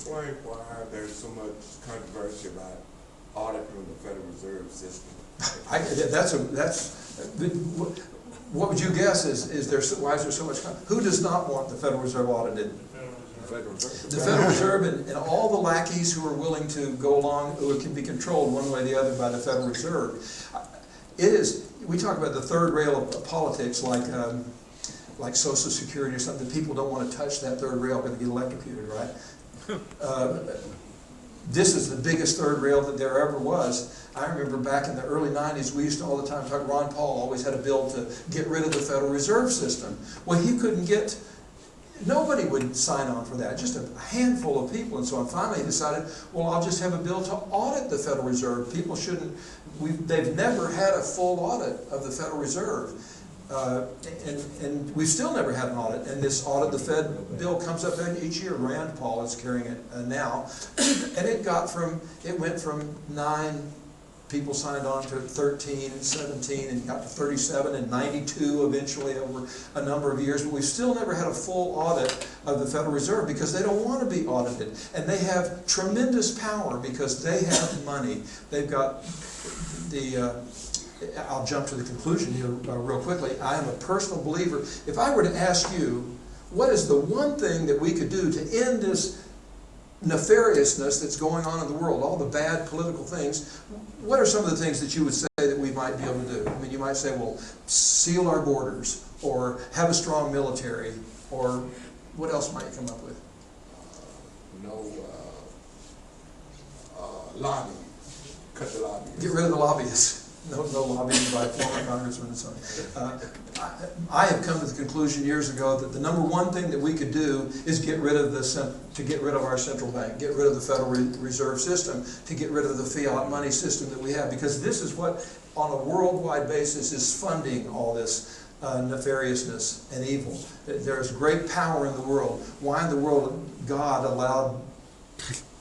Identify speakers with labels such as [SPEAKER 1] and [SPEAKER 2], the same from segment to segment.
[SPEAKER 1] explain why there's so much controversy about auditing the Federal Reserve System?
[SPEAKER 2] What would you guess is there? Why is there so much? Who does not want the Federal Reserve audited?
[SPEAKER 1] The Federal Reserve.
[SPEAKER 2] The Federal Reserve and all the lackeys who are willing to go along, who can be controlled one way or the other by the Federal Reserve. It is. We talk about the third rail of politics, like Social Security or something. People don't want to touch that third rail because they get electrocuted, right? This is the biggest third rail that there ever was. I remember back in the early 90s, we used to all the time talk, Ron Paul always had a bill to get rid of the Federal Reserve System. Well, he couldn't get, nobody would sign on for that, just a handful of people. And so I finally decided, well, I'll just have a bill to audit the Federal Reserve. People shouldn't, they've never had a full audit of the Federal Reserve. And we've still never had an audit, and this audit, the Fed bill comes up each year. Rand Paul is carrying it now, and it went from 9 people signed on to 13 and 17 and got to 37 and 92 eventually over a number of years, but we've still never had a full audit of the Federal Reserve because they don't want to be audited, and they have tremendous power because they have money. They've got I'll jump to the conclusion here real quickly. I am a personal believer. If I were to ask you, what is the one thing that we could do to end this nefariousness that's going on in the world, all the bad political things, what are some of the things that you would say that we might be able to do? I mean, you might say, well, seal our borders, or have a strong military, or what else might you come up with?
[SPEAKER 1] Lobby. Cut the lobbyists.
[SPEAKER 2] Get rid of the lobbyists. No lobbying by former congressmen and so on. I have come to the conclusion years ago that the number one thing that we could do is get rid of our central bank, get rid of the Federal Reserve System, to get rid of the fiat money system that we have, because this is what, on a worldwide basis, is funding all this nefariousness and evil. There's great power in the world. Why in the world God allowed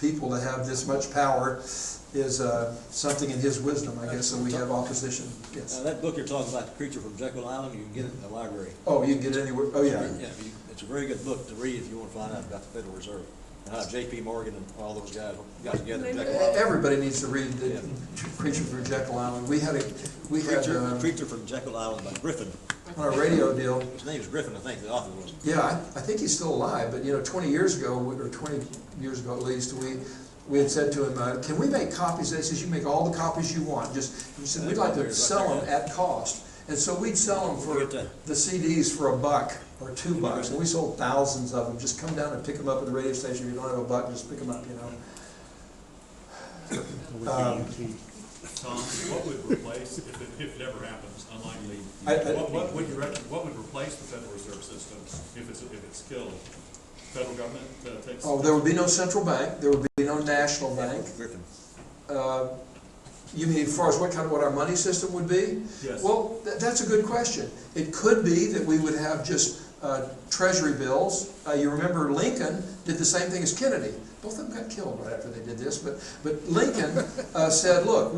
[SPEAKER 2] people to have this much power is something in His wisdom, I guess, so we have opposition. Yes.
[SPEAKER 3] That book you're talking about, The Creature from Jekyll Island, you can get it in the library.
[SPEAKER 2] Oh, you can get it anywhere? Oh, yeah.
[SPEAKER 3] Yeah, it's a very good book to read if you want to find out about the Federal Reserve. And how J.P. Morgan and all those guys got together in Jekyll Island.
[SPEAKER 2] Everybody needs to read The Creature from Jekyll Island. We had
[SPEAKER 3] Creature from Jekyll Island by Griffin.
[SPEAKER 2] On our radio deal.
[SPEAKER 3] His name is Griffin, I think, the author was.
[SPEAKER 2] Yeah, I think he's still alive, but 20 years ago, or 20 years ago at least, we had said to him, can we make copies? He says, you make all the copies you want. He said, we'd like to sell them at cost. And so we'd sell them for the CDs for $1 or $2. And we sold thousands of them. Just come down and pick them up at the radio station. If you don't have $1, just pick them up,
[SPEAKER 4] Tom, what would replace, if it ever happens, unlikely, what would replace the Federal Reserve System if it's killed? Federal government takes...
[SPEAKER 2] Oh, there would be no central bank. There would be no national bank.
[SPEAKER 3] Griffin.
[SPEAKER 2] You mean as far as what our money system would be?
[SPEAKER 4] Yes.
[SPEAKER 2] Well, that's a good question. It could be that we would have just treasury bills. You remember Lincoln did the same thing as Kennedy. Both of them got killed right after they did this. But Lincoln said, look,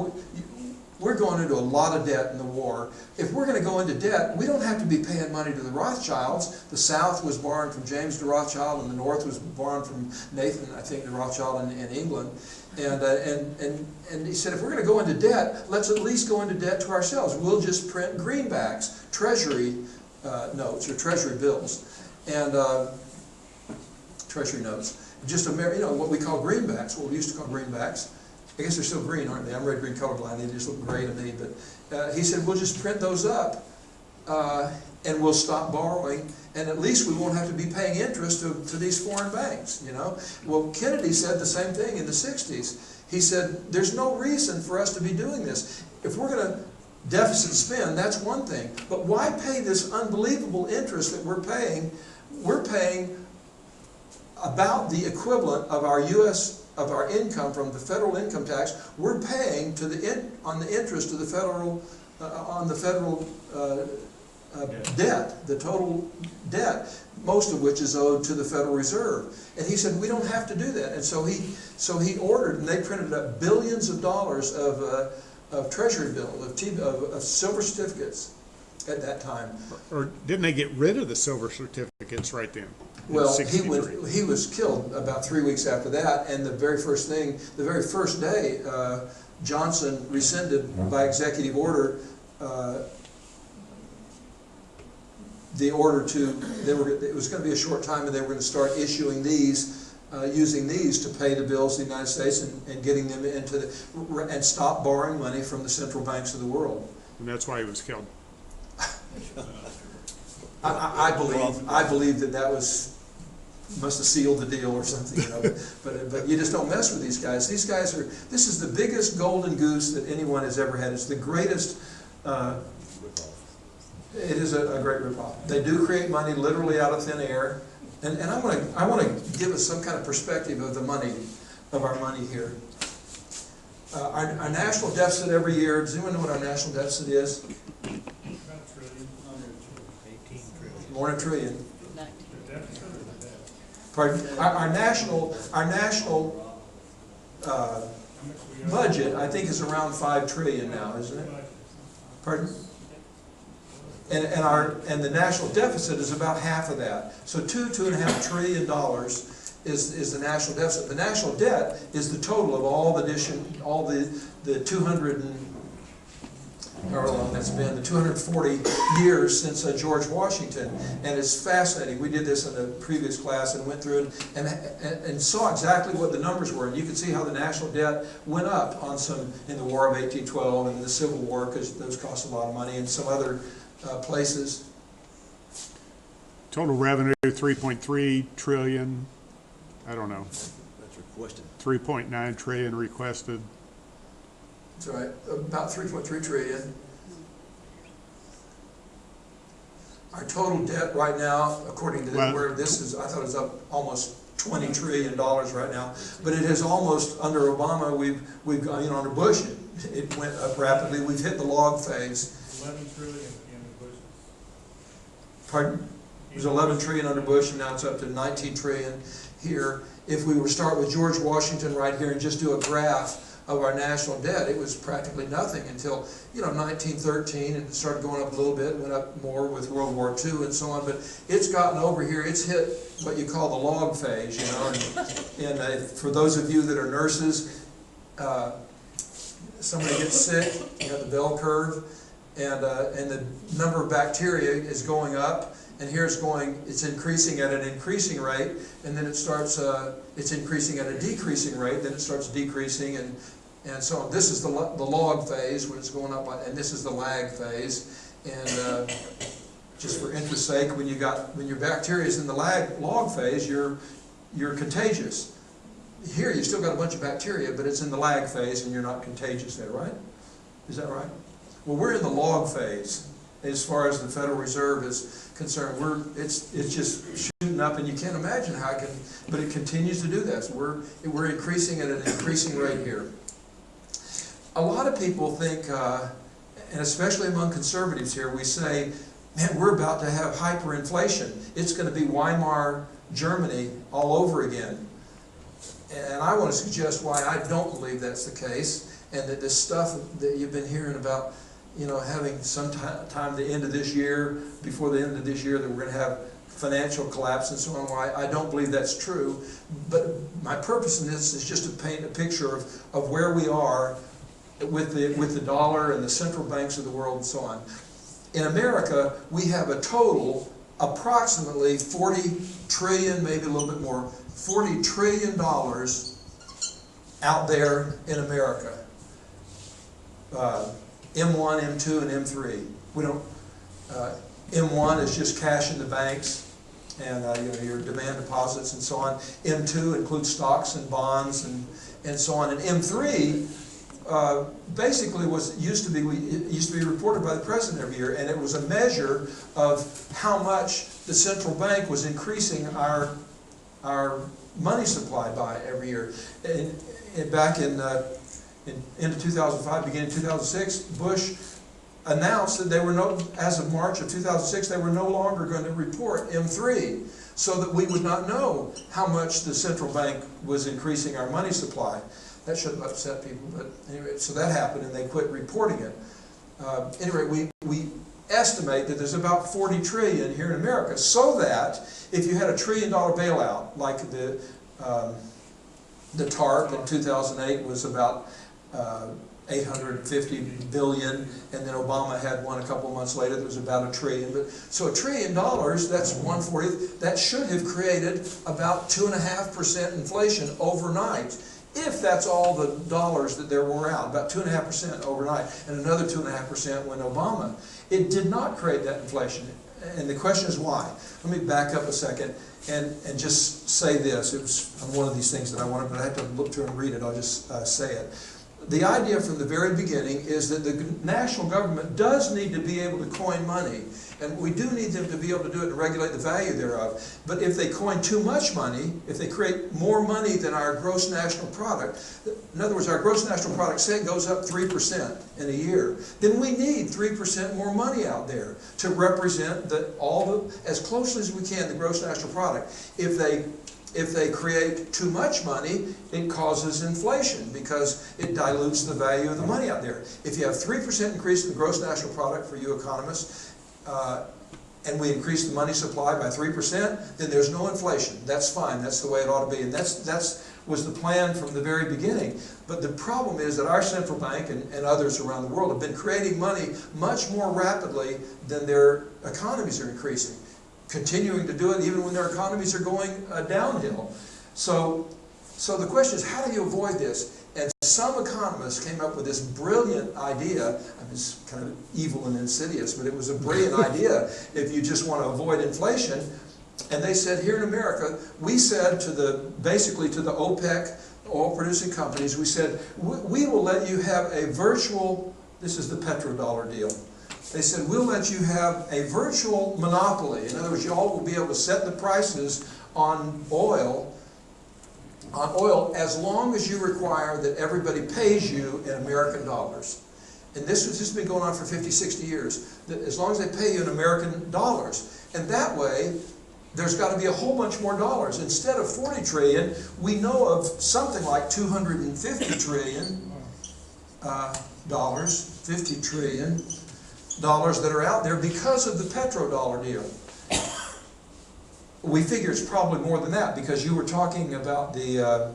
[SPEAKER 2] we're going into a lot of debt in the war. If we're going to go into debt, we don't have to be paying money to the Rothschilds. The South was borrowed from James de Rothschild, and the North was borrowed from Nathan, I think, de Rothschild in England. And he said, if we're going to go into debt, let's at least go into debt to ourselves. We'll just print greenbacks, treasury notes or treasury bills, and treasury notes. Just what we call greenbacks, what we used to call greenbacks. I guess they're still green, aren't they? I'm red-green colorblind. They just look gray to me. But he said, we'll just print those up, and we'll stop borrowing, and at least we won't have to be paying interest to these foreign banks, Well, Kennedy said the same thing in the 60s. He said, there's no reason for us to be doing this. If we're going to deficit spend, that's one thing. But why pay this unbelievable interest that we're paying? We're paying about the equivalent of our our income from the federal income tax. We're paying on the interest of the federal debt, the total debt, most of which is owed to the Federal Reserve. And he said we don't have to do that. And so he ordered, and they printed up billions of dollars of treasury bills, of silver certificates at that time.
[SPEAKER 5] Or didn't they get rid of the silver certificates right then?
[SPEAKER 2] Well,
[SPEAKER 5] '63.
[SPEAKER 2] he was killed about 3 weeks after that, and the very first day, Johnson rescinded by executive order the order it was going to be a short time, and they were going to start issuing these, using these to pay the bills of the United States and getting them and stop borrowing money from the central banks of the world.
[SPEAKER 5] And that's why he was killed.
[SPEAKER 2] I believe that must have sealed the deal or something, you know. But you just don't mess with these guys. These guys this is the biggest golden goose that anyone has ever had. It's the greatest, it is a great ripoff. They do create money literally out of thin air. And I want to give us some kind of perspective of our money here. Our national deficit every year, does anyone know what our national deficit is? More than a trillion. Pardon? Our national budget, I think, is around 5 trillion now, isn't it? Pardon? And the national deficit is about half of that. So $2.5 trillion is the national deficit. The national debt is the total of all the 200 and however long that's been, the 240 years since George Washington, and it's fascinating. We did this in a previous class and went through it and saw exactly what the numbers were, and you can see how the national debt went up in the War of 1812 and the Civil War, because those cost a lot of money, and some other places.
[SPEAKER 5] Total revenue, 3.3 trillion. I don't know.
[SPEAKER 3] That's requested.
[SPEAKER 5] 3.9 trillion requested.
[SPEAKER 2] That's right, about 3.3 trillion. Our total debt right now, according to where this is, I thought it was up almost $20 trillion right now, but it has almost, under Obama, we've gone, under Bush, it went up rapidly. We've hit the log phase.
[SPEAKER 6] 11 trillion in the Bush.
[SPEAKER 2] Pardon? It was 11 trillion under Bush, and now it's up to 19 trillion here. If we were to start with George Washington right here and just do a graph of our national debt, it was practically nothing until 1913, and it started going up a little bit, went up more with World War II and so on. But it's gotten over here. It's hit what you call the log phase, And for those of you that are nurses, somebody gets sick, you have the bell curve, and the number of bacteria is going up. And here it's increasing at an increasing rate, and then it starts, it's increasing at a decreasing rate, then it starts decreasing, and so on. This is the log phase when it's going up, and this is the lag phase. And just for interest's sake, when your bacteria is in the log phase, you're contagious. Here you still got a bunch of bacteria, but it's in the lag phase, and you're not contagious there, right? Is that right? Well, we're in the log phase. As far as the Federal Reserve is concerned, it's just shooting up, and you can't imagine how but it continues to do that. So we're increasing at an increasing rate here. A lot of people think, and especially among conservatives here, we say, man, we're about to have hyperinflation. It's going to be Weimar Germany all over again. And I want to suggest why I don't believe that's the case, and that this stuff that you've been hearing about, having some time the end of this year, before the end of this year, that we're going to have financial collapse and so on. Why I don't believe that's true. But my purpose in this is just to paint a picture of where we are with the dollar and the central banks of the world and so on. In America, we have a total approximately 40 trillion, maybe a little bit more, $40 trillion out there in America. M1, M2, and M3. We don't. M1 is just cash in the banks, and your demand deposits and so on. M2 includes stocks and bonds and so on. And M3 basically used to be reported by the president every year, and it was a measure of how much the central bank was increasing our money supply by every year. And back in into 2005, beginning 2006, Bush announced that as of March of 2006, they were no longer going to report M3, so that we would not know how much the central bank was increasing our money supply. That shouldn't have upset people, but anyway, so that happened, and they quit reporting it. Anyway, estimate that there's about 40 trillion here in America, so that if you had $1 trillion bailout, like the TARP in 2008 was about 850 billion, and then Obama had one a couple of months later that was about $1 trillion. But so $1 trillion, that's 1/40. That should have created about 2.5% inflation overnight, if that's all the dollars that there were out, about 2.5% overnight, and another 2.5% when Obama. It did not create that inflation, and the question is why. Let me back up a second and just say this. It was on one of these things that I wanted, but I had to look through and read it. I'll just say it. The idea from the very beginning is that the national government does need to be able to coin money, and we do need them to be able to do it and regulate the value thereof. But if they coin too much money, if they create more money than our gross national product, in other words, our gross national product, say it goes up 3% in a year, then we need 3% more money out there to represent as closely as we can, the gross national product. If they create too much money, it causes inflation because it dilutes the value of the money out there. If you have 3% increase in the gross national product for you economists, and we increase the money supply by 3%, then there's no inflation. That's fine. That's the way it ought to be. And that was the plan from the very beginning. But the problem is that our central bank and others around the world have been creating money much more rapidly than their economies are increasing, continuing to do it even when their economies are going downhill. So the question is, how do you avoid this? And some economists came up with this brilliant idea. I mean, it's kind of evil and insidious, but it was a brilliant idea if you just want to avoid inflation. And they said, here in America, we said basically to the OPEC, oil-producing companies, we said, we will let you have a virtual, this is the petrodollar deal. They said, we'll let you have a virtual monopoly. In other words, you all will be able to set the prices on oil as long as you require that everybody pays you in American dollars. And this has been going on for 50, 60 years. That as long as they pay you in American dollars. And that way, there's got to be a whole bunch more dollars. Instead of 40 trillion, we know of something like 250 trillion dollars, 50 trillion dollars that are out there because of the petrodollar deal. We figure it's probably more than that, because you were talking about the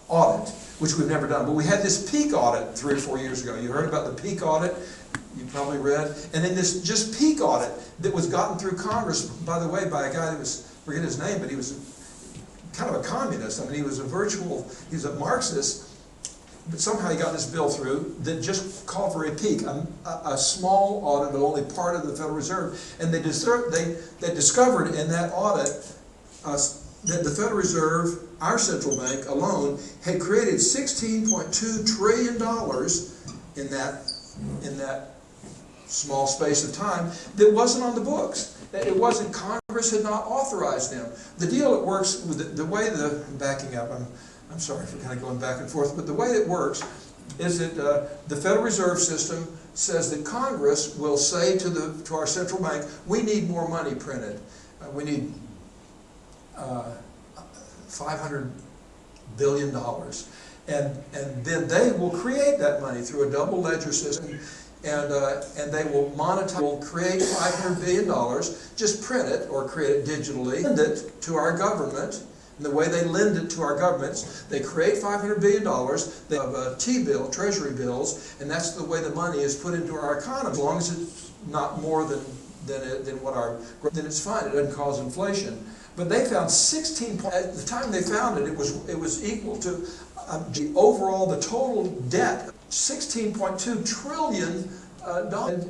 [SPEAKER 2] audit, which we've never done. But we had this peak audit 3 or 4 years ago. You heard about the peak audit? You probably read. And then this just peak audit that was gotten through Congress, by the way, by a guy that was, I forget his name, but he was kind of a communist. I mean, he was a Marxist. But somehow he got this bill through that just called for a peak, a small audit of only part of the Federal Reserve. And they discovered in that audit that the Federal Reserve, our central bank alone, had created $16.2 trillion in that small space of time that wasn't on the books. It wasn't, Congress had not authorized them. The deal that works, the way backing up, I'm sorry for kind of going back and forth, but the way it works is that the Federal Reserve System says that Congress will say to our central bank, we need more money printed. We need $500 billion. And then they will create that money through a double ledger system, and they will monetize, will create $500 billion, just print it or create it digitally, lend it to our government. And the way they lend it to our governments, they create $500 billion, they have a T-bill, treasury bills, and that's the way the money is put into our economy. As long as it's not more than then it's fine, it doesn't cause inflation. But they found at the time they found it, it was equal to the overall, the total debt, $16.2 trillion.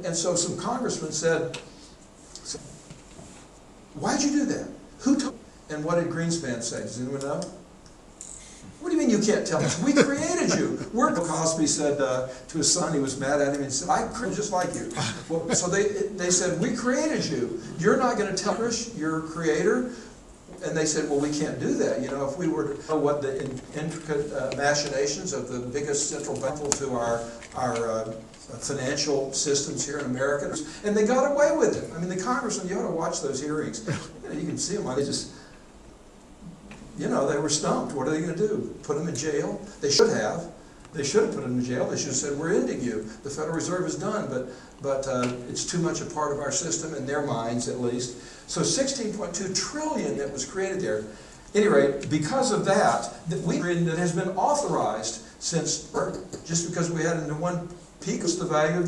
[SPEAKER 2] And so some congressmen said, why'd you do that? Who told? And what did Greenspan say? Does anyone know? What do you mean you can't tell us? We created you. Cosby said to his son, he was mad at him, and said, I created just like you. Well, so they said, we created you. You're not going to tell us, your creator? And they said, well, we can't do that. You know, if we were to know what the intricate machinations of the biggest central bank to our financial systems here in America, and they got away with it. I mean, the congressman, you ought to watch those hearings. You can see them. you know, they were stumped. What are they gonna do? Put them in jail? They should have. They should have put them in jail. They should have said, we're ending you. The Federal Reserve is done, but it's too much a part of our system, in their minds at least. So 16.2 trillion that was created there. At any rate, because of that has been authorized since, just because we had it in one peak, was the value of the